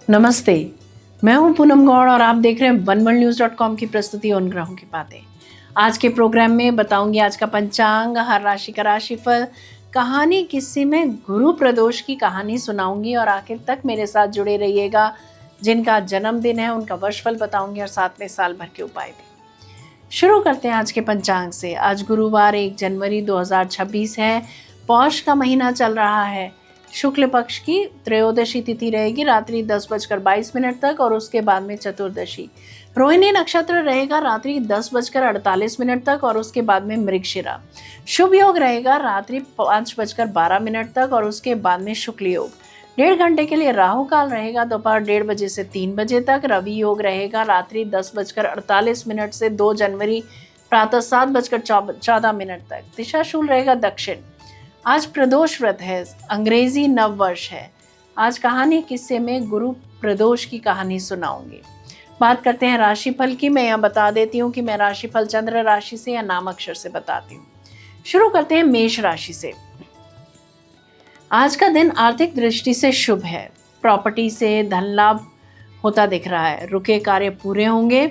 नमस्ते। मैं हूं पूनम गौड़ और आप देख रहे हैं वनवर्ल्ड की प्रस्तुति उन ग्रहों की बातें। आज के प्रोग्राम में बताऊंगी आज का पंचांग, हर राशि का राशिफल, कहानी, किस्से में गुरु प्रदोष की कहानी सुनाऊंगी और आखिर तक मेरे साथ जुड़े रहिएगा। जिनका जन्मदिन है उनका वर्षफल बताऊंगी और साथ में साल भर के उपाय भी। शुरू करते हैं आज के पंचांग से। आज गुरुवार 1 जनवरी 2026 है। पौष का महीना चल रहा है। शुक्ल पक्ष की त्रयोदशी तिथि रहेगी रात्रि 10:22 तक और उसके बाद में चतुर्दशी। रोहिणी नक्षत्र रहेगा रात्रि 10:48 तक और उसके बाद में मृगशिरा। शुभ योग रहेगा रात्रि 5:12 तक और उसके बाद में शुक्ल योग। 1.5 घंटे के लिए राहु काल रहेगा दोपहर 1:30 बजे से 3 बजे तक। रवि योग रहेगा रात्रि 10:48 से 2 जनवरी प्रातः 7:14 तक। दिशा शूल रहेगा दक्षिण। आज प्रदोष व्रत है, अंग्रेजी नव वर्ष है। आज कहानी किस्से में गुरु प्रदोष की कहानी सुनाऊंगी। बात करते हैं राशिफल की। मैं यहाँ बता देती हूँ कि मैं राशिफल चंद्र राशि से या नाम अक्षर से बताती हूँ। शुरू करते हैं मेष राशि से। आज का दिन आर्थिक दृष्टि से शुभ है। प्रॉपर्टी से धन लाभ होता दिख रहा है। रुके कार्य पूरे होंगे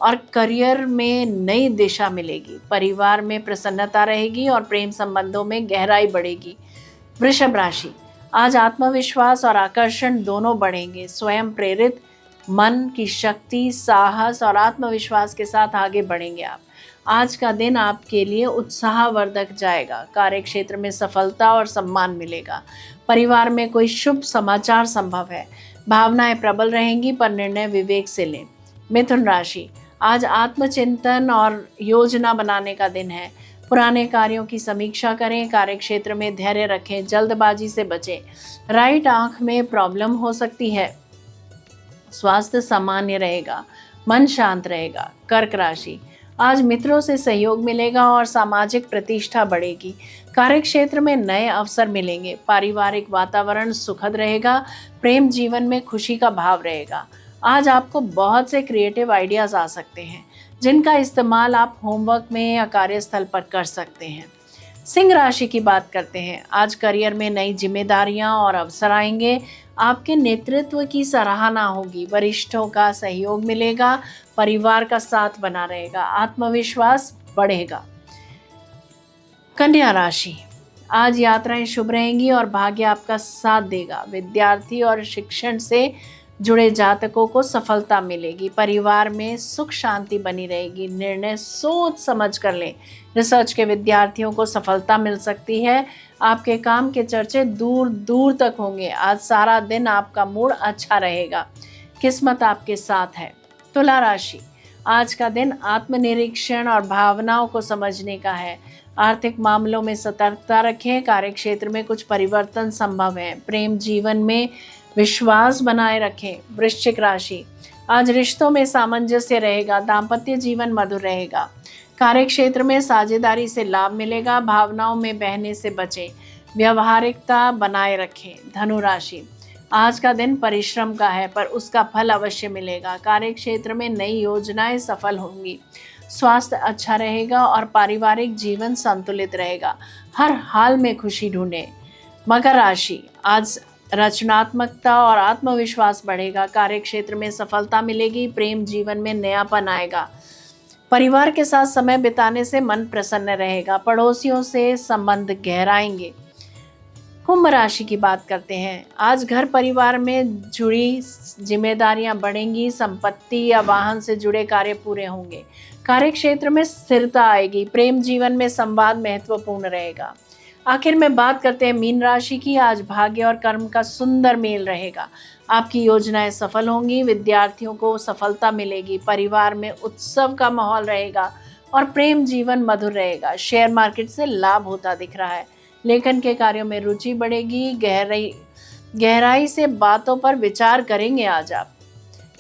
और करियर में नई दिशा मिलेगी। परिवार में प्रसन्नता रहेगी और प्रेम संबंधों में गहराई बढ़ेगी। वृषभ राशि, आज आत्मविश्वास और आकर्षण दोनों बढ़ेंगे। स्वयं प्रेरित मन की शक्ति, साहस और आत्मविश्वास के साथ आगे बढ़ेंगे आप। आज का दिन आपके लिए उत्साहवर्धक जाएगा। कार्य क्षेत्र में सफलता और सम्मान मिलेगा। परिवार में कोई शुभ समाचार संभव है। भावनाएं प्रबल रहेंगी पर निर्णय विवेक से लें। मिथुन राशि, आज आत्मचिंतन और योजना बनाने का दिन है। पुराने कार्यों की समीक्षा करें। कार्य क्षेत्र में धैर्य रखें, जल्दबाजी से बचें। राइट आंख में प्रॉब्लम हो सकती है। स्वास्थ्य सामान्य रहेगा, मन शांत रहेगा। कर्क राशि, आज मित्रों से सहयोग मिलेगा और सामाजिक प्रतिष्ठा बढ़ेगी। कार्य क्षेत्र में नए अवसर मिलेंगे। पारिवारिक वातावरण सुखद रहेगा। प्रेम जीवन में खुशी का भाव रहेगा। आज आपको बहुत से क्रिएटिव आइडियाज आ सकते हैं जिनका इस्तेमाल आप होमवर्क में या कार्यस्थल पर कर सकते हैं। सिंह राशि की बात करते हैं। आज करियर में नई जिम्मेदारियां और अवसर आएंगे। आपके नेतृत्व की सराहना होगी। वरिष्ठों का सहयोग मिलेगा। परिवार का साथ बना रहेगा। आत्मविश्वास बढ़ेगा। कन्या राशि, आज यात्राएं शुभ रहेंगी और भाग्य आपका साथ देगा। विद्यार्थी और शिक्षण से जुड़े जातकों को सफलता मिलेगी। परिवार में सुख शांति बनी रहेगी। निर्णय सोच समझ कर लें। रिसर्च के विद्यार्थियों को सफलता मिल सकती है। आपके काम के चर्चे दूर दूर तक होंगे। आज सारा दिन आपका मूड अच्छा रहेगा। किस्मत आपके साथ है। तुला राशि, आज का दिन आत्मनिरीक्षण और भावनाओं को समझने का है। आर्थिक मामलों में सतर्कता रखें। कार्य क्षेत्र में कुछ परिवर्तन संभव है। प्रेम जीवन में विश्वास बनाए रखें। वृश्चिक राशि, आज रिश्तों में सामंजस्य रहेगा। दाम्पत्य जीवन मधुर रहेगा। कार्य क्षेत्र में साझेदारी से लाभ मिलेगा। भावनाओं में बहने से बचें। व्यवहारिकता बनाए रखें। धनु राशि, आज का दिन परिश्रम का है पर उसका फल अवश्य मिलेगा। कार्य क्षेत्र में नई योजनाएं सफल होंगी। स्वास्थ्य अच्छा रहेगा और पारिवारिक जीवन संतुलित रहेगा। हर हाल में खुशी ढूंढें। मकर राशि, आज रचनात्मकता और आत्मविश्वास बढ़ेगा। कार्य क्षेत्र में सफलता मिलेगी। प्रेम जीवन में नयापन आएगा। परिवार के साथ समय बिताने से मन प्रसन्न रहेगा। पड़ोसियों से संबंध गहराएंगे। कुंभ राशि की बात करते हैं। आज घर परिवार में जुड़ी जिम्मेदारियां बढ़ेंगी। संपत्ति या वाहन से जुड़े कार्य पूरे होंगे। कार्य क्षेत्र में स्थिरता आएगी। प्रेम जीवन में संवाद महत्वपूर्ण रहेगा। आखिर में बात करते हैं मीन राशि की। आज भाग्य और कर्म का सुंदर मेल रहेगा। आपकी योजनाएं सफल होंगी। विद्यार्थियों को सफलता मिलेगी। परिवार में उत्सव का माहौल रहेगा और प्रेम जीवन मधुर रहेगा। शेयर मार्केट से लाभ होता दिख रहा है। लेखन के कार्यों में रुचि बढ़ेगी। गहराई से बातों पर विचार करेंगे आज आप।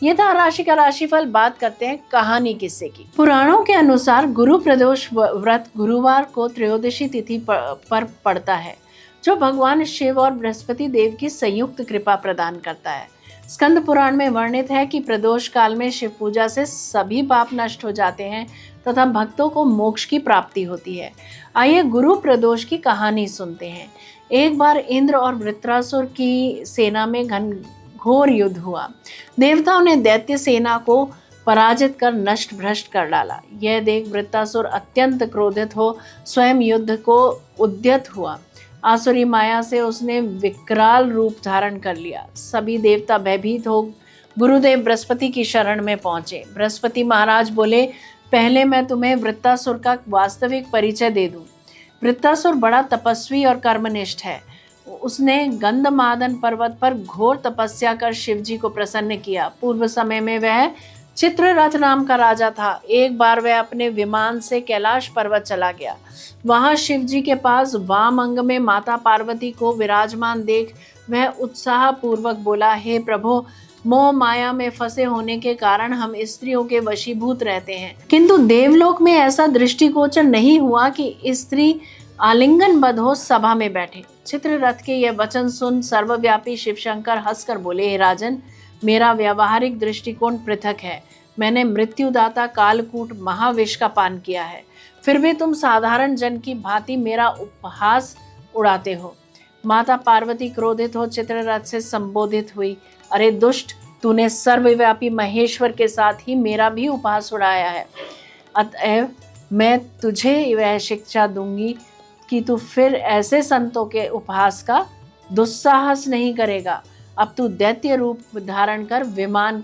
ये था राशि का राशिफल। बात करते हैं कहानी किस्से की। पुराणों के अनुसार गुरु प्रदोष व्रत गुरुवार को त्रयोदशी तिथि पर पड़ता है, जो भगवान शिव और बृहस्पति देव की संयुक्त कृपा प्रदान करता है। स्कंद पुराण में वर्णित है कि प्रदोष काल में शिव पूजा से सभी पाप नष्ट हो जाते हैं तथा भक्तों को मोक्ष की प्राप्ति होती है। आइए गुरु प्रदोष की कहानी सुनते हैं। एक बार इंद्र और वृत्रासुर की सेना में घोर युद्ध हुआ। देवताओं ने दैत्य सेना को पराजित कर नष्ट भ्रष्ट कर डाला। यह देख वृत्तासुर अत्यंत क्रोधित हो स्वयं युद्ध को उद्यत हुआ। आसुरी माया से उसने विकराल रूप धारण कर लिया। सभी देवता भयभीत हो गुरुदेव बृहस्पति की शरण में पहुंचे। बृहस्पति महाराज बोले, पहले मैं तुम्हें वृत्तासुर का वास्तविक परिचय दे दूं। वृत्तासुर बड़ा तपस्वी और कर्मनिष्ठ है। उसने गंधमादन पर्वत पर घोर तपस्या कर शिवजी को प्रसन्न किया। पूर्व समय में वह चित्ररथ नाम का राजा था। एक बार वह अपने विमान से कैलाश पर्वत चला गया। वहां शिवजी के पास वाम अंग में माता पार्वती को विराजमान देख वह उत्साह पूर्वक बोला, हे प्रभु, मोह माया में फंसे होने के कारण हम स्त्रियों के वशीभूत रहते हैं, किंतु देवलोक में ऐसा दृष्टिगोचर नहीं हुआ कि स्त्री आलिंगनबद्ध हो सभा में बैठे। चित्ररथ के यह वचन सुन सर्वव्यापी शिवशंकर हंसकर बोले, हे राजन, मेरा व्यावहारिक दृष्टिकोण पृथक है। मैंने मृत्युदाता कालकूट महाविष का पान किया है, फिर भी तुम साधारण जन की भांति मेरा उपहास उड़ाते हो। माता पार्वती क्रोधित हो चित्ररथ से संबोधित हुई, अरे दुष्ट, तूने सर्वव्यापी महेश्वर के साथ ही मेरा भी उपहास उड़ाया है। अतएव मैं तुझे वह शिक्षा दूंगी कि तू फिर ऐसे संतों के उपहास का दुस्साहस नहीं करेगा। अब तू दैत्य रूप धारण कर विमान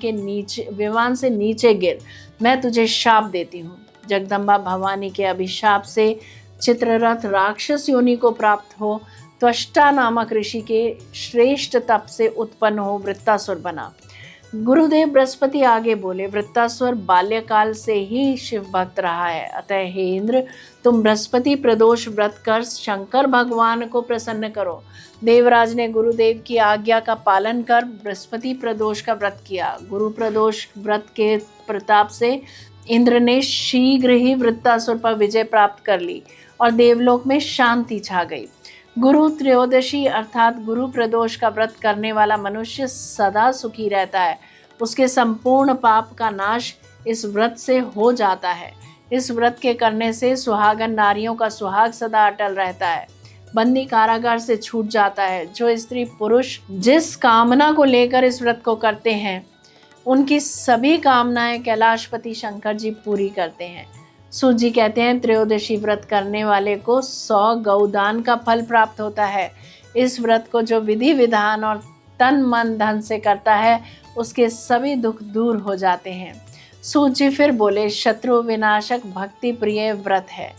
से नीचे गिर। मैं तुझे शाप देती हूँ। जगदम्बा भवानी के अभिशाप से चित्ररथ राक्षस योनि को प्राप्त हो त्वष्टा नामक ऋषि के श्रेष्ठ तप से उत्पन्न हो वृत्तासुर बना। गुरुदेव बृहस्पति आगे बोले, वृत्तासुर बाल्यकाल से ही शिव भक्त रहा है। अतः हे इंद्र, तुम बृहस्पति प्रदोष व्रत कर शंकर भगवान को प्रसन्न करो। देवराज ने गुरुदेव की आज्ञा का पालन कर बृहस्पति प्रदोष का व्रत किया। गुरु प्रदोष व्रत के प्रताप से इंद्र ने शीघ्र ही वृत्तासुर पर विजय प्राप्त कर ली और देवलोक में शांति छा गई। गुरु त्रयोदशी अर्थात गुरु प्रदोष का व्रत करने वाला मनुष्य सदा सुखी रहता है। उसके संपूर्ण पाप का नाश इस व्रत से हो जाता है। इस व्रत के करने से सुहागन नारियों का सुहाग सदा अटल रहता है। बंदी कारागार से छूट जाता है। जो स्त्री पुरुष जिस कामना को लेकर इस व्रत को करते हैं, उनकी सभी कामनाएं कैलाशपति शंकर जी पूरी करते हैं। सूत जी कहते हैं, त्रयोदशी व्रत करने वाले को 100 गौदान का फल प्राप्त होता है। इस व्रत को जो विधि विधान और तन मन धन से करता है, उसके सभी दुख दूर हो जाते हैं। सूत जी फिर बोले, शत्रु विनाशक भक्ति प्रिय व्रत है।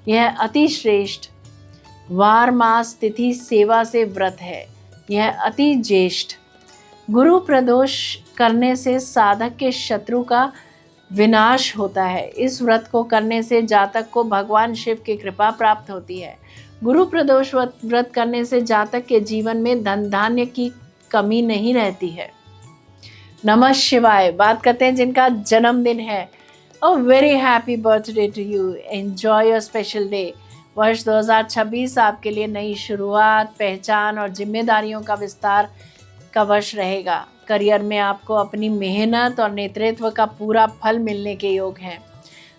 यह अति श्रेष्ठ वार मास तिथि सेवा से व्रत है। यह अति ज्येष्ठ। गुरु प्रदोष करने से साधक के शत्रु का विनाश होता है। इस व्रत को करने से जातक को भगवान शिव की कृपा प्राप्त होती है। गुरु प्रदोष व्रत करने से जातक के जीवन में धन धान्य की कमी नहीं रहती है। नमः शिवाय। बात करते हैं जिनका जन्मदिन है। A very happy birthday to you. Enjoy your special day. वर्ष 2026 आपके लिए नई शुरुआत, पहचान और जिम्मेदारियों का विस्तार का वर्ष रहेगा। करियर में आपको अपनी मेहनत और नेतृत्व का पूरा फल मिलने के योग हैं।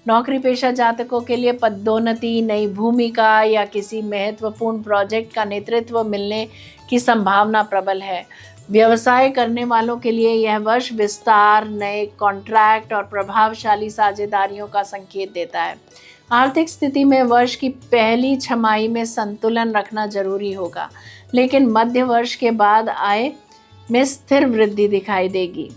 नौकरी पेशा जातकों के लिए पदोन्नति, नई भूमिका या किसी महत्वपूर्ण प्रोजेक्ट का नेतृत्व मिलने की संभावना प्रबल है। व्यवसाय करने वालों के लिए यह वर्ष विस्तार, नए कॉन्ट्रैक्ट और प्रभावशाली साझेदारियों का संकेत देता है। आर्थिक स्थिति में वर्ष की पहली छमाही में संतुलन रखना जरूरी होगा, लेकिन मध्य वर्ष के बाद आय में स्थिर वृद्धि दिखाई देगी।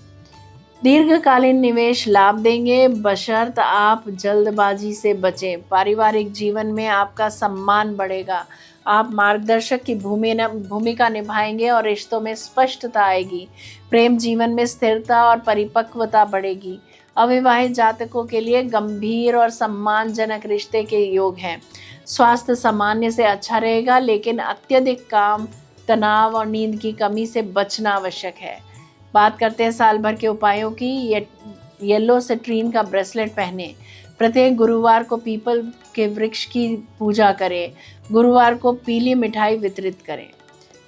दीर्घकालीन निवेश लाभ देंगे, बशर्त आप जल्दबाजी से बचें। पारिवारिक जीवन में आपका सम्मान बढ़ेगा। आप मार्गदर्शक की भूमिका निभाएंगे और रिश्तों में स्पष्टता आएगी। प्रेम जीवन में स्थिरता और परिपक्वता बढ़ेगी। अविवाहित जातकों के लिए गंभीर और सम्मानजनक रिश्ते के योग हैं। स्वास्थ्य सामान्य से अच्छा रहेगा, लेकिन अत्यधिक काम, तनाव और नींद की कमी से बचना आवश्यक है। बात करते हैं साल भर के उपायों की। येलो सिट्रीन का ब्रेसलेट पहने। प्रत्येक गुरुवार को पीपल के वृक्ष की पूजा करें। गुरुवार को पीली मिठाई वितरित करें।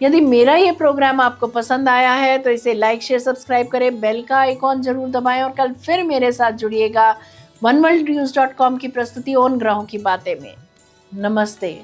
यदि मेरा ये प्रोग्राम आपको पसंद आया है तो इसे लाइक, शेयर, सब्सक्राइब करें। बेल का आइकॉन जरूर दबाएं और कल फिर मेरे साथ जुड़िएगा oneworldnews.com की प्रस्तुति उन ग्रहों की बातें में। नमस्ते।